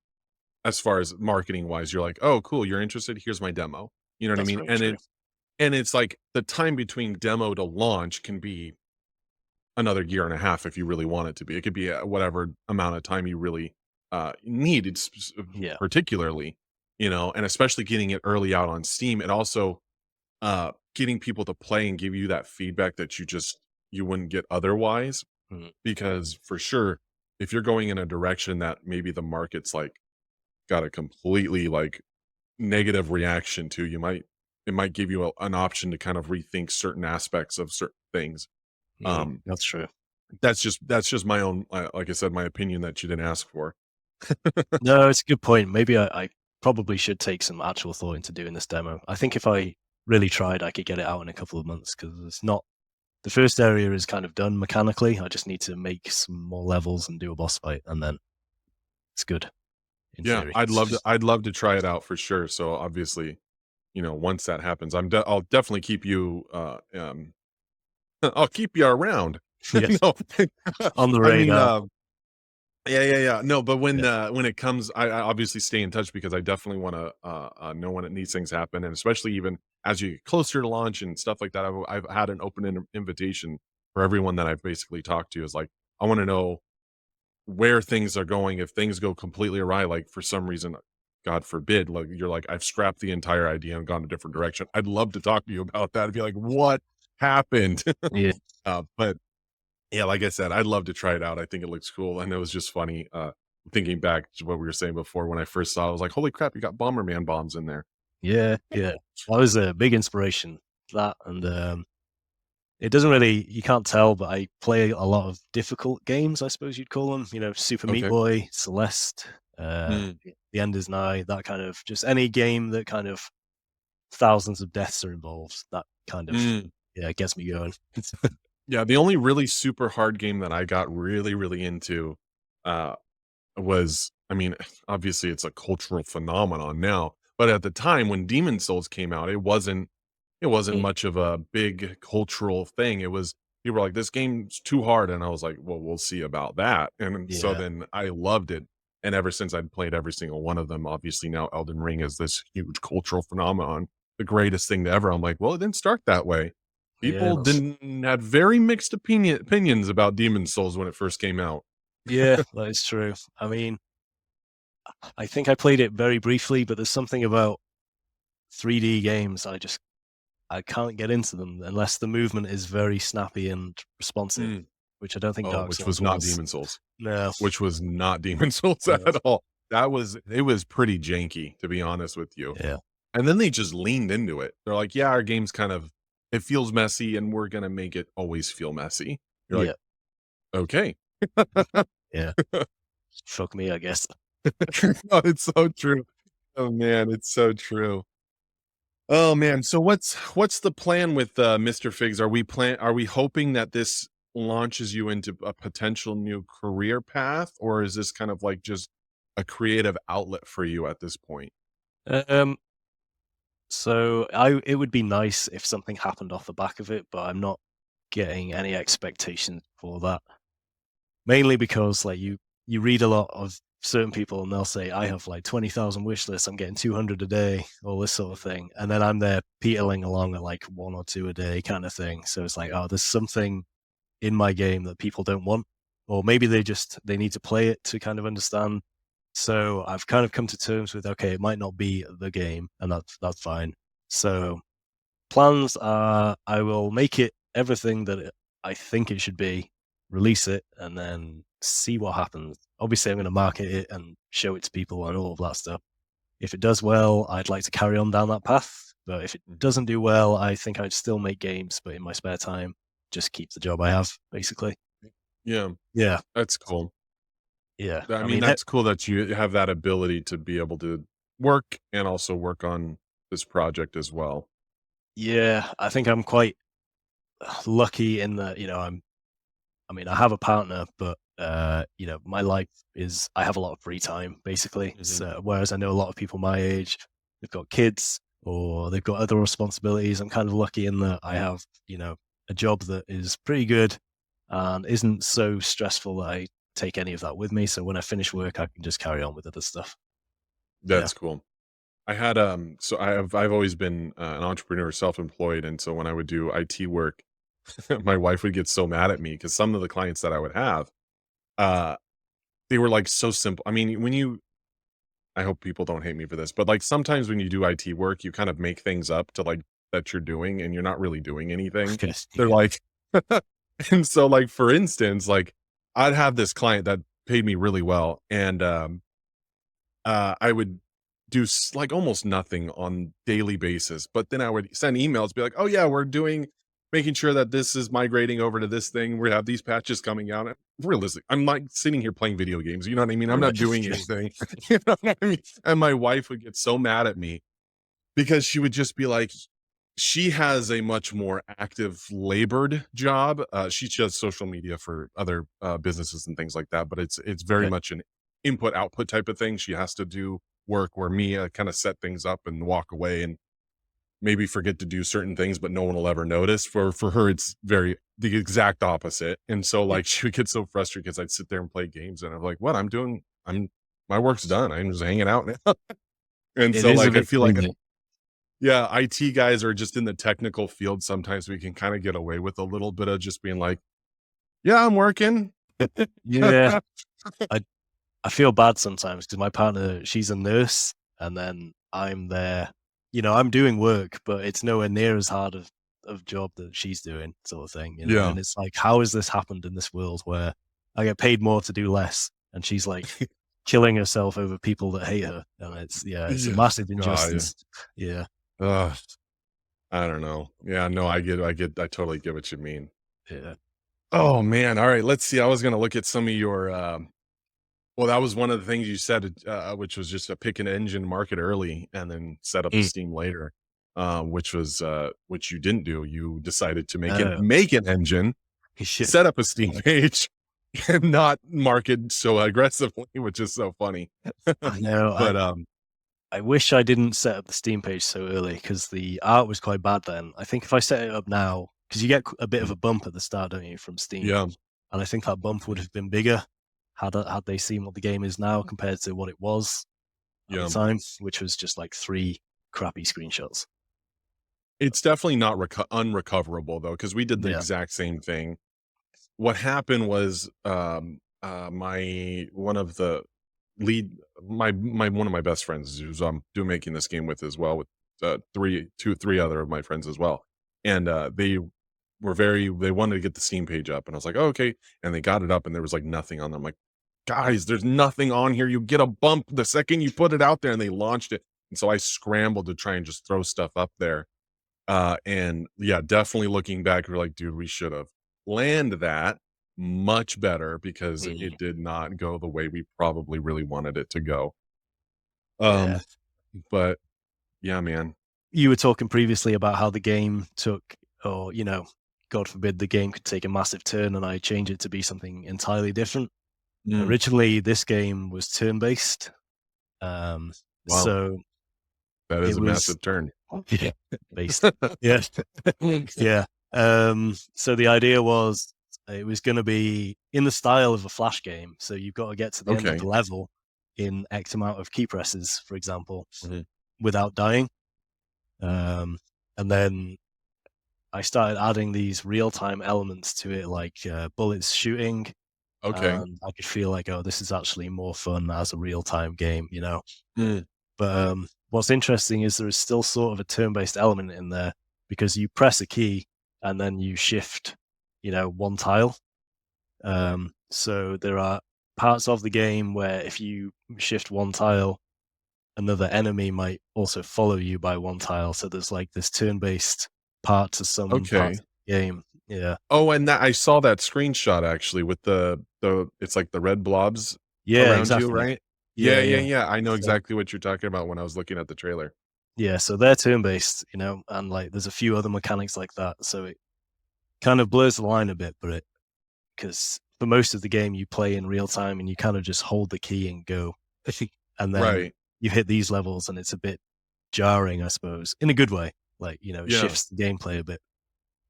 as far as marketing wise. You're like, "Oh, cool, you're interested? Here's my demo." You know what I That's mean? very true. And it's like the time between demo to launch can be another year and a half if you really want it to be. It could be whatever amount of time you really need. Yeah. Particularly, and especially getting it early out on Steam. It also getting people to play and give you that feedback that you wouldn't get otherwise. Mm. Because for sure, if you're going in a direction that maybe the market's like got a completely like negative reaction to, it might give you an option to kind of rethink certain aspects of certain things. Mm. Um, That's true. that's just my own, like I said, my opinion that you didn't ask for. No, it's a good point. Maybe I probably should take some actual thought into doing this demo. I think if I really tried, I could get it out in a couple of months, because it's not, the first area is kind of done mechanically. I just need to make some more levels and do a boss fight, and then it's good in Yeah, theory. I'd love to try it out for sure. So obviously, once that happens, I'll definitely keep you I'll keep you around. Yeah, No. on the I mean, radar. yeah. No, but Yeah, when it comes, I obviously stay in touch because I definitely wanna, know when these things happen, and especially even as you get closer to launch and stuff like that. I've had an open invitation for everyone that I've basically talked to, is like, I wanna know where things are going. If things go completely awry, like, for some reason, God forbid, like, you're like, "I've scrapped the entire idea and gone a different direction." I'd love to talk to you about that and be like, "What happened?" yeah, But yeah, like I said, I'd love to try it out. I think it looks cool, and it was just funny, thinking back to what we were saying before. When I first saw it, I was like, "Holy crap, you got Bomberman bombs in there." yeah, yeah. That was a big inspiration. That, and it doesn't really, you can't tell, but I play a lot of difficult games, I suppose you'd call them. Super Meat Okay. Boy, Celeste, Mm, The End is Nigh. That kind of, just any game that kind of thousands of deaths are involved. That kind of, mm. yeah, gets me going. Yeah, the only really super hard game that I got really, really into, uh, was, I mean, obviously it's a cultural phenomenon now, but at the time when Demon Souls came out, it wasn't Mm, much of a big cultural thing. It was, people were like, "This game's too hard," and I was like, "Well, we'll see about that." And so yeah, then I loved it, and ever since I'd played every single one of them. Obviously now Elden Ring is this huge cultural phenomenon, the greatest thing to ever. I'm like, well, it didn't start that way. yeah, People didn't had very mixed opinions about Demon Souls when it first came out. yeah, that is true. I mean, I think I played it very briefly, but there's something about 3D games, I can't get into them unless the movement is very snappy and responsive, Mm. which I don't think Oh, Dark which Souls was not was. Demon Souls. No, Which was not Demon Souls no, at all. It was pretty janky, to be honest with you. yeah, And then they just leaned into it. They're like, "Yeah, our game's kind of, it feels messy, and we're gonna make it always feel messy." You're like, yeah, "Okay." yeah. Fuck me, I guess. No, it's so true. Oh, man, it's so true. Oh, man, so what's the plan with, Mr. Figs? Are we hoping that this launches you into a potential new career path, or is this kind of like just a creative outlet for you at this point? Um, so it would be nice if something happened off the back of it, but I'm not getting any expectations for that. Mainly because, like, you read a lot of certain people and they'll say, I have like 20,000 wish lists, I'm getting 200 a day, all this sort of thing. And then I'm there peteling along at like 1 or 2 a day kind of thing. So it's like, oh, there's something in my game that people don't want, or maybe they need to play it to kind of understand. So I've kind of come to terms with, okay, it might not be the game, and that's fine. So plans are, I will make it everything that I think it should be, release it, and then see what happens. Obviously, I'm going to market it and show it to people and all of that stuff. If it does well, I'd like to carry on down that path. But if it doesn't do well, I think I'd still make games, but in my spare time, just keep the job I have, basically. Yeah, Yeah. that's cool. Yeah. I I mean, mean, that's cool that you have that ability to be able to work and also work on this project as well. yeah, I think I'm quite lucky in that, I mean, I have a partner, but my life is, I have a lot of free time, basically. Mhm. So, whereas I know a lot of people my age, they've got kids or they've got other responsibilities. I'm kind of lucky in that I have, a job that is pretty good and isn't so stressful that I take any of that with me. So when I finish work, I can just carry on with other stuff. Yeah. That's cool. I had so I've always been an entrepreneur, self-employed, and so when I would do IT work, my wife would get so mad at me because some of the clients that I would have, uh, they were like so simple. I mean, I hope people don't hate me for this, but like sometimes when you do IT work, you kind of make things up to like that you're doing, and you're not really doing anything. Okay. They're Yeah. like, and so like for instance, like I'd have this client that paid me really well, and I would do like almost nothing on daily basis, but then I would send emails, be like, "Oh yeah, we're making sure that this is migrating over to this thing. We have these patches coming out." And realistic, I'm like sitting here playing video games. You know what I mean? I'm not Right. doing anything. You know what I mean? And my wife would get so mad at me because she would just be like, she has a much more active labored job. She does social media for other businesses and things like that, but it's very Okay. much an input output type of thing. She has to do work where me kind of set things up and walk away and maybe forget to do certain things, but no one will ever notice. For her, it's very the exact opposite. And so Yeah. like she would get so frustrated because I'd sit there and play games, and I'm like, what I'm doing, I'm my work's done. I'm just hanging out now. And It so is a like I bit feel like crazy. yeah, IT guys are just in the technical field. Sometimes we can kind of get away with a little bit of just being like, yeah, I'm working. Yeah. I I feel bad sometimes because my partner, she's a nurse, and then I'm there. I'm doing work, but it's nowhere near as hard of job that she's doing, sort of thing. Yeah. And it's like, how has this happened in this world where I get paid more to do less, and she's like killing herself over people that hate her, and it's a Yeah. massive Yeah. injustice. Yeah, Ugh, I don't know. Yeah, no, I totally get what you mean. yeah. Oh man. All right. Let's see. I was gonna look at some of your well, that was one of the things you said, which was just to pick an engine, market early, and then set up a Mm. Steam later. Which you didn't do. You decided to Oh, make an engine, shit. set up a Steam page, and not market so aggressively, which is so funny. I know. But I wish I didn't set up the Steam page so early because the art was quite bad then. I think if I set it up now, because you get a bit of a bump at the start, don't you, from Steam? yeah, And I think that bump would have been bigger had they seen what the game is now compared to what it was at the yeah, time, which was just like 3 crappy screenshots. it's definitely not unrecoverable though, because we did the Yeah. exact same thing. What happened was, my one of the lead my one of my best friends who's doing making this game with as well with 3 other of my friends as well, and they wanted to get the Steam page up, and I was like, oh, okay, and they got it up, and there was like nothing on them. I'm like, guys, there's nothing on here. You get a bump the second you put it out there, and they launched it, and so I scrambled to try and just throw stuff up there. And yeah, definitely looking back, we're like, dude, we should have planned that much better because Mm, it did not go the way we probably really wanted it to go. yeah. Um, but yeah, man. You were talking previously about how the game took, or, God forbid, the game could take a massive turn and I change it to be something entirely different. Mm, Originally, this game was turn-based, um, wow, so that it is a was massive turn. yeah, based. Yeah. Yeah. So the idea was it was gonna be in the style of a Flash game, so you've got to get to the end of Okay. the level, in X amount of key presses, for example, Mhm. without dying. And then I started adding these real-time elements to it, like bullets shooting, Okay. and I could feel like, oh, this is actually more fun as a real-time game, you know? Mm. But what's interesting is there is still sort of a turn-based element in there because you press a key and then you shift, one tile. So there are parts of the game where if you shift one tile, another enemy might also follow you by one tile. So there's like this turn-based part to some parts Okay. of the game. Yeah. Oh, and that I saw that screenshot actually with the it's like the red blobs Yeah, around you, exactly. right? Yeah, Yeah, yeah, yeah. yeah. I know So exactly what you're talking about when I was looking at the trailer. yeah, so they're turn-based, and like there's a few other mechanics like that. So it kind of blurs the line a bit, but because for most of the game you play in real time and you kind of just hold the key and go. And then Right. you hit these levels and it's a bit jarring, I suppose, in a good way. Like, it Yeah. shifts the gameplay a bit.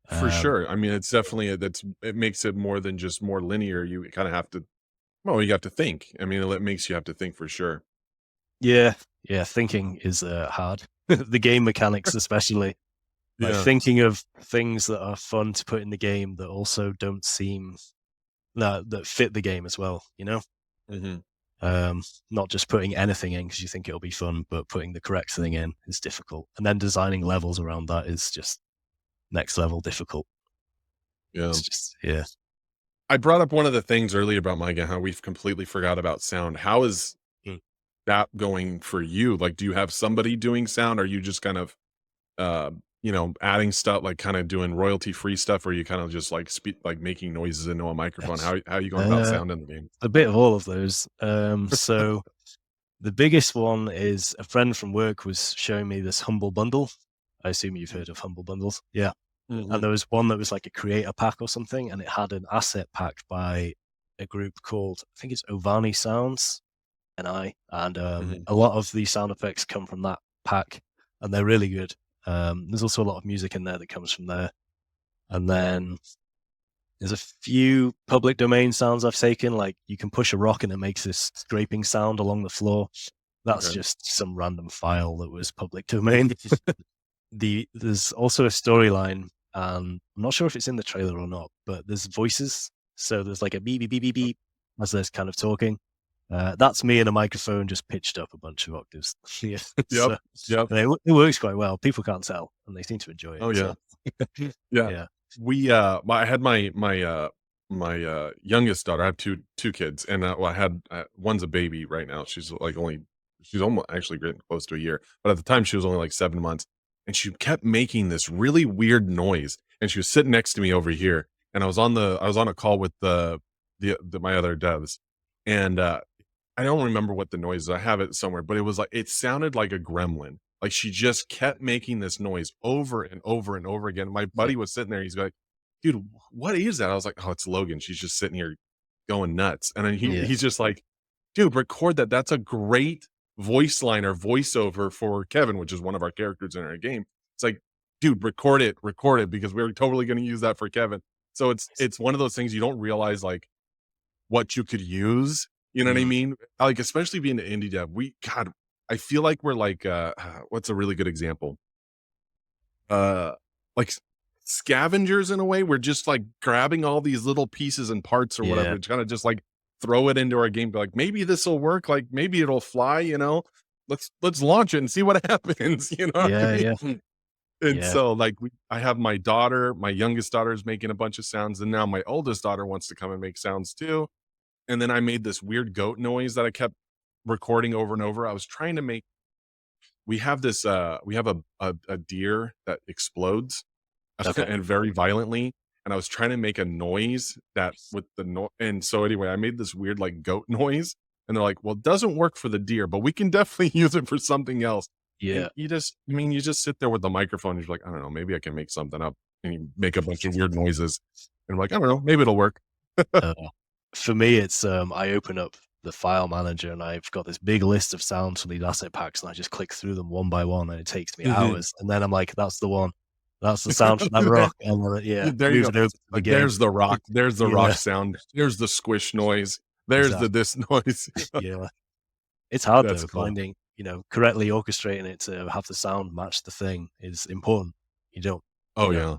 For Um, sure. I mean, it's definitely it makes it more than just more linear. You kind of have to well, you have to think. I mean, it makes you have to think for sure. yeah, yeah, thinking is hard. The game mechanics, especially like Yeah. thinking of things that are fun to put in the game that also don't seem that fit the game as well. Mhm. Not just putting anything in because you think it'll be fun, but putting the correct thing in is difficult. And then designing levels around that is just next level difficult. Yeah. It's just, yeah. I brought up one of the things earlier about my game, how we've completely forgot about sound. How is Mm. that going for you? Like, do you have somebody doing sound? Are you just kind of, uh, adding stuff, like kind of doing royalty free stuff, or are you kind of just like like making noises into a microphone? How are you going about Uh, sound in the game? a bit of all of those. So the biggest one is a friend from work was showing me this Humble Bundle. I assume you've heard of Humble Bundles. Yeah. And Mhm. there was one that was like a creator pack or something, and it had an asset pack by a group called, I think it's Ovani Sounds, and Mhm. a lot of the sound effects come from that pack, and they're really good. There's also a lot of music in there that comes from there, and then there's a few public domain sounds I've taken, like you can push a rock and it makes this scraping sound along the floor. That's Okay. just some random file that was public domain. There's also a storyline, and I'm not sure if it's in the trailer or not, but there's voices. So there's like a beep beep beep beep beep as there's kind of talking. That's me in a microphone just pitched up a bunch of octaves. Yeah, Yep. so Yep. it works quite well. People can't tell, and they seem to enjoy it. Oh yeah. So Yeah. yeah, I had my youngest daughter. I have two kids, and well, I had one's a baby right now. She's almost actually getting close to a year, but at the time she was only like 7 months, and she kept making this really weird noise. And she was sitting next to me over here, and I was on a call with my other devs, and I don't remember what the noise is. I have it somewhere, but it sounded like a gremlin. Like she just kept making this noise over and over and over again. My buddy was sitting there. He's like, "Dude, what is that?" I was like, "Oh, it's Logan. She's just sitting here going nuts." And then yeah, he's just like, "Dude, record that. That's a great voice line or voiceover for Kevin, which is one of our characters in our game." It's like, "Dude, record it because we're totally going to use that for Kevin." So it's one of those things you don't realize like what you could use, you know what I mm, mean? Like, especially being an indie dev, I feel like we're like, what's a really good example? Uh, like scavengers in a way. We're just like grabbing all these little pieces and parts or yeah, whatever, trying to just like throw it into our game. Be like, maybe this will work. Like, maybe it'll fly. Let's launch it and see what happens. You know what I yeah, yeah, mean? And yeah, so, like, I have my daughter, my youngest daughter is making a bunch of sounds, and now my oldest daughter wants to come and make sounds too. And then I made this weird goat noise that I kept recording over and over. I was trying to make we have a deer that explodes okay, and very violently, and I was trying to make a noise that with the no and so anyway, I made this weird, like, goat noise, and they're like, "Well, it doesn't work for the deer, but we can definitely use it for something else." And yeah. you just sit there with the microphone, and you're like, "I don't know, maybe I can make something up," and you make a bunch of weird noises, and I'm like, "I don't know, maybe it'll work." Uh, for me, it's I open up the file manager and I've got this big list of sounds from these asset packs, and I just click through them one by one, and it takes me Mhm. hours. And then I'm like, "That's the one. That's the sound from that rock." And yeah, There you move go. it over to the game. There's the rock. There's the rock Yeah, sound. There's the squish noise. There's the exactly. this noise. Yeah, It's hard That's though, cool. finding, correctly orchestrating it to have the sound match the thing is important. You don't, you Oh, know, yeah.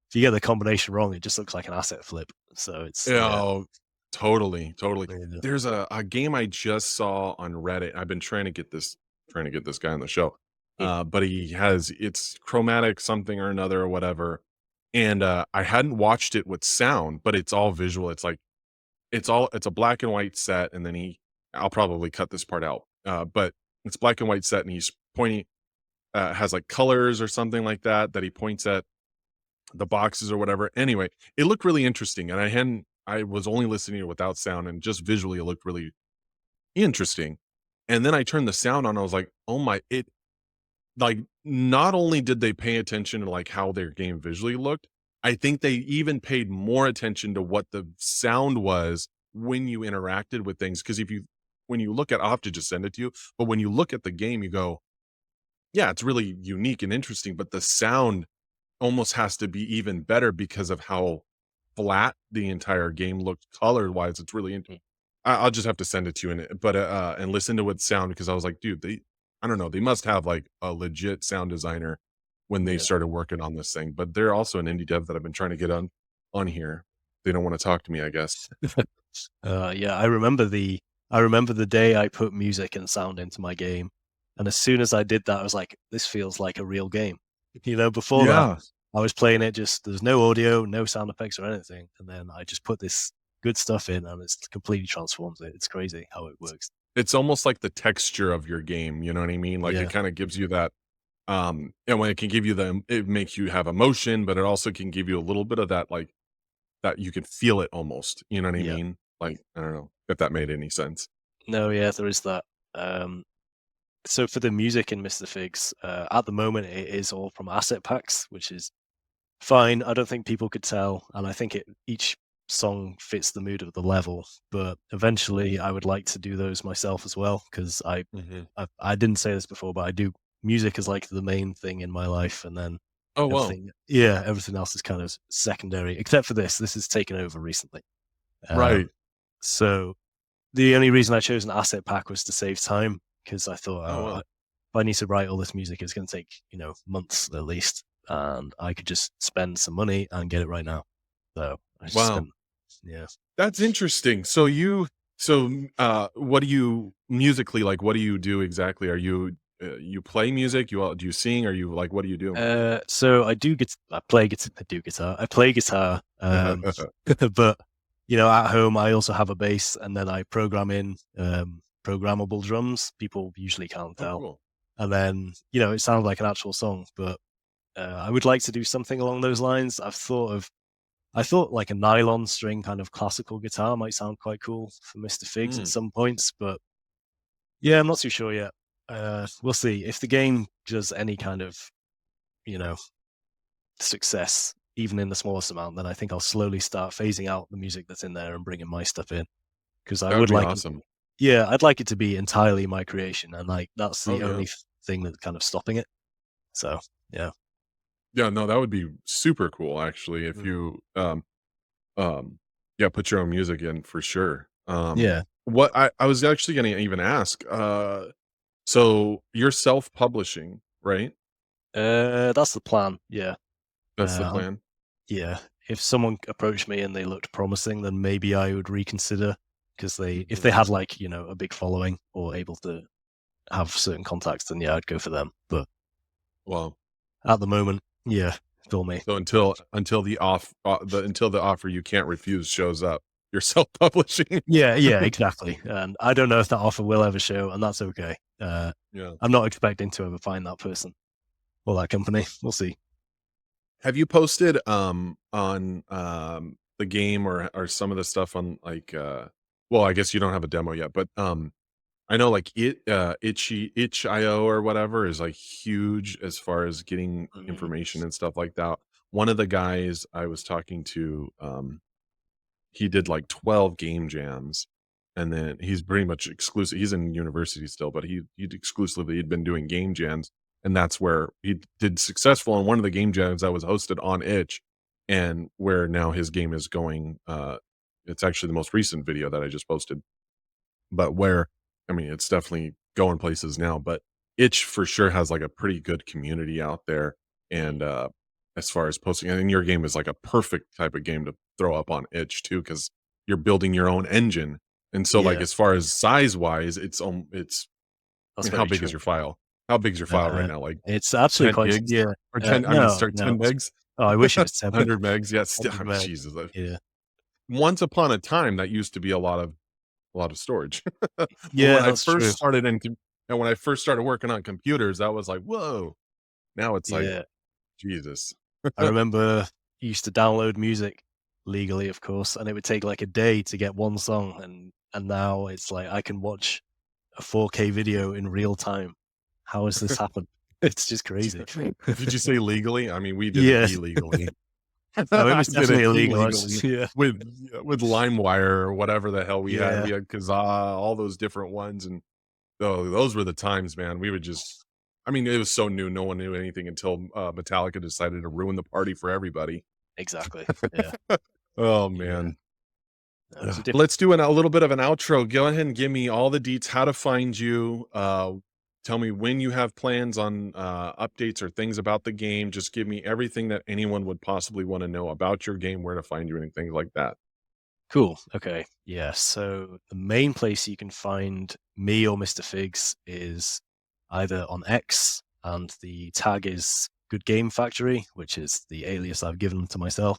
if you get the combination wrong, it just looks like an asset flip. So it's Yeah, yeah. oh, totally, totally. Yeah. There's a game I just saw on Reddit. I've been trying to get this guy on the show. Mm, But it's chromatic something or another or whatever. And I hadn't watched it with sound, but it's all visual. It's like it's a black and white set, and then I'll probably cut this part out. But it's black and white set, and he's pointing has like colors or something like that he points at the boxes or whatever. Anyway, it looked really interesting, and I was only listening to it without sound, and just visually, it looked really interesting. And then I turned the sound on. I was like, oh my! It like not only did they pay attention to like how their game visually looked, I think they even paid more attention to what the sound was when you interacted with things. Because when you look at, I'll have to just send it to you. But when you look at the game, you go, yeah, it's really unique and interesting. But the sound almost has to be even better because of how flat the entire game looked color wise. It's really mm, I'll just have to send it to you and listen to what sound, because I was like, dude, I don't know, they must have like a legit sound designer when they yeah. started working on this thing. But they're also an indie dev that I've been trying to get on here. They don't want to talk to me, I guess. Yeah, I remember the day I put music and sound into my game, and as soon as I did that, I was like, "This feels like a real game." Before that, Yeah. I was playing it just there's no audio, no sound effects or anything, and then I just put this good stuff in, and it's completely transforms it. It's crazy how it works. It's almost like the texture of your game, you know what I mean? Like it Yeah, kind of gives you that and when it can give you it makes you have emotion, but it also can give you a little bit of that like that you can feel it almost, you know what I yeah. mean? Like, I don't know if that made any sense. No, yeah, there is that. Um, so for the music in Mr. FiGs, at the moment it is all from asset packs, which is fine. I don't think people could tell, and I think each song fits the mood of the level. But eventually, I would like to do those myself as well because Mhm. I didn't say this before, but I do music is like the main thing in my life, and then Oh, well. everything else is kind of secondary, except for this. This has taken over recently. Right. Um, so the only reason I chose an asset pack was to save time because I thought, Oh, if well. I need to write all this music, it's going to take months at least, and I could just spend some money and get it right now. So I just Wow. spent, yeah. That's interesting. What do you musically, like, what do you do exactly? You play music? Do you sing? Are you like, what do you do? So I play guitar. I do guitar. I play guitar. But at home I also have a bass, and then I program in programmable drums. People usually can't Oh, tell, cool. and then it sounds like an actual song, but I would like to do something along those lines. I thought like a nylon string kind of classical guitar might sound quite cool for Mr. FiGs at Mm. some points, but yeah, I'm not too sure yet. We'll see if the game does any kind of you know success, even in the smallest amount. Then I think I'll slowly start phasing out the music that's in there and bringing my stuff in because I That would would be like it. awesome. Yeah, I'd like it to be entirely my creation, and like that's Oh, the yeah. only thing that's kind of stopping it. So yeah. Yeah, no, that would be super cool actually if Mm. you, um, yeah, put your own music in for sure. Yeah. What I was actually gonna even ask, so you're self-publishing, right? That's the plan. Yeah. That's the I'm plan? Yeah, if someone approached me and they looked promising, then maybe I would reconsider because if Mhm. they had like a big following or able to have certain contacts, then yeah, I'd go for them. But Well, at the moment, yeah, fill me. so until the offer you can't refuse shows up, you're self-publishing. Yeah, yeah, exactly. And I don't know if that offer will ever show, and that's okay. Yeah. I'm not expecting to ever find that person or that company. We'll see. Have you posted, on, the game or some of the stuff on, like, well, I guess you don't have a demo yet, but, I know, like, itch.io or whatever is, like, huge as far as getting Mhm. information and stuff like that. One of the guys I was talking to, he did, like, 12 game jams, and then he's pretty much exclusive he's in university still, but he'd been doing game jams, and that's where he did successful on one of the game jams that was hosted on Itch, and where now his game is going, it's actually the most recent video that I just posted, but where I mean, it's definitely going places now, but itch for sure has like a pretty good community out there. Mm. And as far as posting, and your game is like a perfect type of game to throw up on itch too, because you're building your own engine. And so like Yeah, as far as size wise, it's I that's mean, how very big is true. your file? How big is your file right Uh, now? Like it's actually 10 quite gigs yeah. or 10, I mean, No, sorry, no, 10 megs, oh, I wish it was 10 100 megs. Yeah, still, 100 meg. Jesus. Yeah. Once upon a time, that used to be a lot of storage. Yeah, When I that's true. first started and when I first started working on computers, that was like, whoa. Now it's like, Yeah. Jesus. I remember you used to download music legally, of course, and it would take like a day to get one song, and now it's like I can watch a 4K video in real time. How has this happened? It's just crazy. Did you say legally? I mean, we did it Yeah. illegally. No, it I was did it definitely illegal. I was illegally just yeah. with LimeWire or whatever the hell we had. Yeah, We had Kazaa, all those different ones, and oh, those were the times, man. We would just, I mean, it was so new. No one knew anything until Metallica decided to ruin the party for everybody. exactly. Yeah, Oh yeah. man. No, it was a Let's do a little bit of an outro. Go ahead and give me all the deets, how to find you. Tell me when you have plans on updates or things about the game. Just give me everything that anyone would possibly want to know about your game, where to find you, and things like that. cool. Okay. Yeah. So the main place you can find me or Mr. FiGs is either on X, and the tag is Good Game Factory, which is the alias I've given to myself.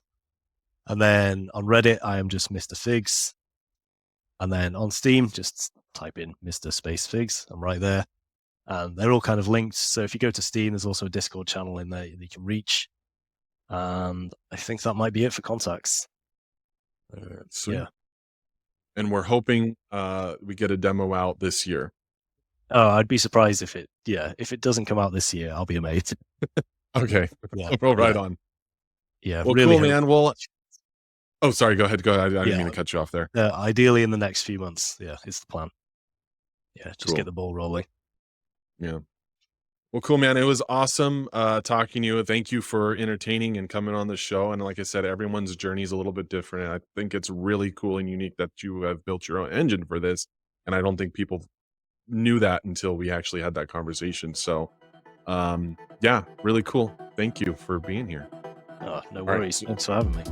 And then on Reddit, I am just Mr. FiGs. And then on Steam, just type in Mr. Space Figs. I'm right there. And they're all kind of linked. So if you go to Steam, there's also a Discord channel in there that you can reach. And I think that might be it for contacts. Sweet. Yeah. And we're hoping we get a demo out this year. Oh, I'd be surprised if if it doesn't come out this year, I'll be amazed. Okay. Yeah. Well, right Yeah. on. Yeah. Well, Really cool, hope. man. Well, oh, sorry. Go ahead. Go ahead. I didn't Yeah. mean to cut you off there. Ideally in the next few months. Yeah. It's the plan. Yeah. Just get Cool. the ball rolling. Yeah. Well, cool, man. It was awesome talking to you. Thank you for entertaining and coming on the show. And like I said, everyone's journey is a little bit different. And I think it's really cool and unique that you have built your own engine for this. And I don't think people knew that until we actually had that conversation. So, yeah, really cool. Thank you for being here. Oh, no All right. worries. Thanks for having me.